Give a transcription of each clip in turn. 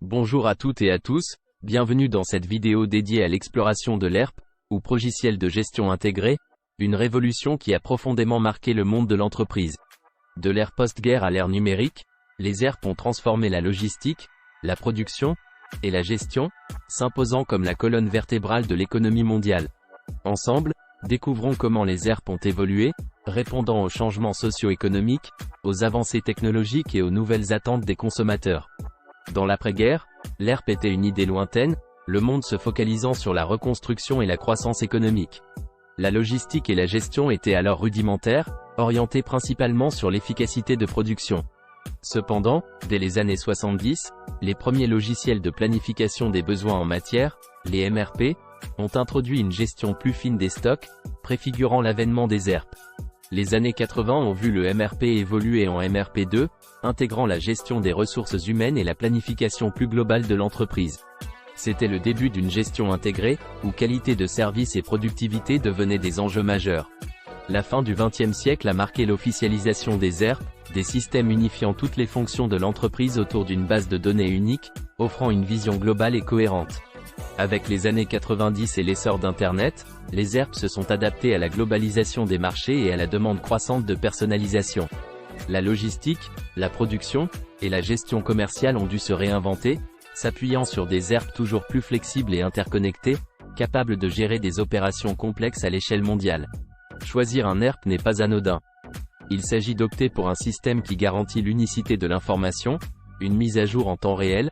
Bonjour à toutes et à tous, bienvenue dans cette vidéo dédiée à l'exploration de l'ERP, ou logiciel de gestion intégrée, une révolution qui a profondément marqué le monde de l'entreprise. De l'ère post-guerre à l'ère numérique, les ERP ont transformé la logistique, la production et la gestion, s'imposant comme la colonne vertébrale de l'économie mondiale. Ensemble, découvrons comment les ERP ont évolué, répondant aux changements socio-économiques, aux avancées technologiques et aux nouvelles attentes des consommateurs. Dans l'après-guerre, l'ERP était une idée lointaine, le monde se focalisant sur la reconstruction et la croissance économique. La logistique et la gestion étaient alors rudimentaires, orientées principalement sur l'efficacité de production. Cependant, dès les années 70, les premiers logiciels de planification des besoins en matière, les MRP, ont introduit une gestion plus fine des stocks, préfigurant l'avènement des ERP. Les années 80 ont vu le MRP évoluer en MRP2, intégrant la gestion des ressources humaines et la planification plus globale de l'entreprise. C'était le début d'une gestion intégrée, où qualité de service et productivité devenaient des enjeux majeurs. La fin du XXe siècle a marqué l'officialisation des ERP, des systèmes unifiant toutes les fonctions de l'entreprise autour d'une base de données unique, offrant une vision globale et cohérente. Avec les années 90 et l'essor d'Internet, les ERP se sont adaptés à la globalisation des marchés et à la demande croissante de personnalisation. La logistique, la production, et la gestion commerciale ont dû se réinventer, s'appuyant sur des ERP toujours plus flexibles et interconnectés, capables de gérer des opérations complexes à l'échelle mondiale. Choisir un ERP n'est pas anodin. Il s'agit d'opter pour un système qui garantit l'unicité de l'information, une mise à jour en temps réel,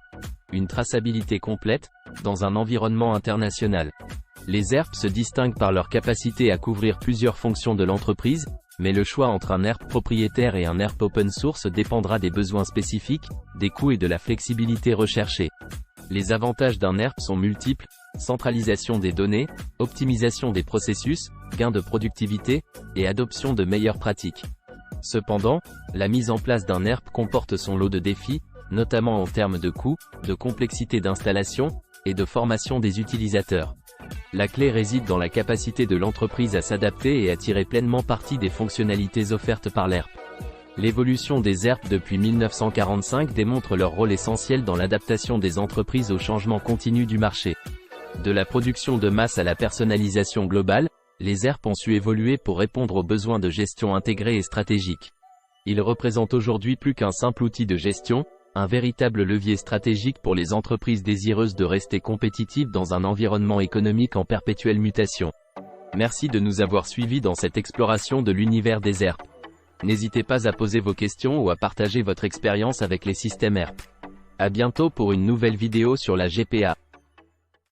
une traçabilité complète, dans un environnement international. Les ERP se distinguent par leur capacité à couvrir plusieurs fonctions de l'entreprise, mais le choix entre un ERP propriétaire et un ERP open source dépendra des besoins spécifiques, des coûts et de la flexibilité recherchée. Les avantages d'un ERP sont multiples: centralisation des données, optimisation des processus, gain de productivité, et adoption de meilleures pratiques. Cependant, la mise en place d'un ERP comporte son lot de défis, notamment en termes de coûts, de complexité d'installation, et de formation des utilisateurs. La clé réside dans la capacité de l'entreprise à s'adapter et à tirer pleinement parti des fonctionnalités offertes par l'ERP. L'évolution des ERP depuis 1945 démontre leur rôle essentiel dans l'adaptation des entreprises aux changements continus du marché. De la production de masse à la personnalisation globale, les ERP ont su évoluer pour répondre aux besoins de gestion intégrée et stratégique. Ils représentent aujourd'hui plus qu'un simple outil de gestion, un véritable levier stratégique pour les entreprises désireuses de rester compétitives dans un environnement économique en perpétuelle mutation. Merci de nous avoir suivis dans cette exploration de l'univers des ERP. N'hésitez pas à poser vos questions ou à partager votre expérience avec les systèmes ERP. À bientôt pour une nouvelle vidéo sur la GPA.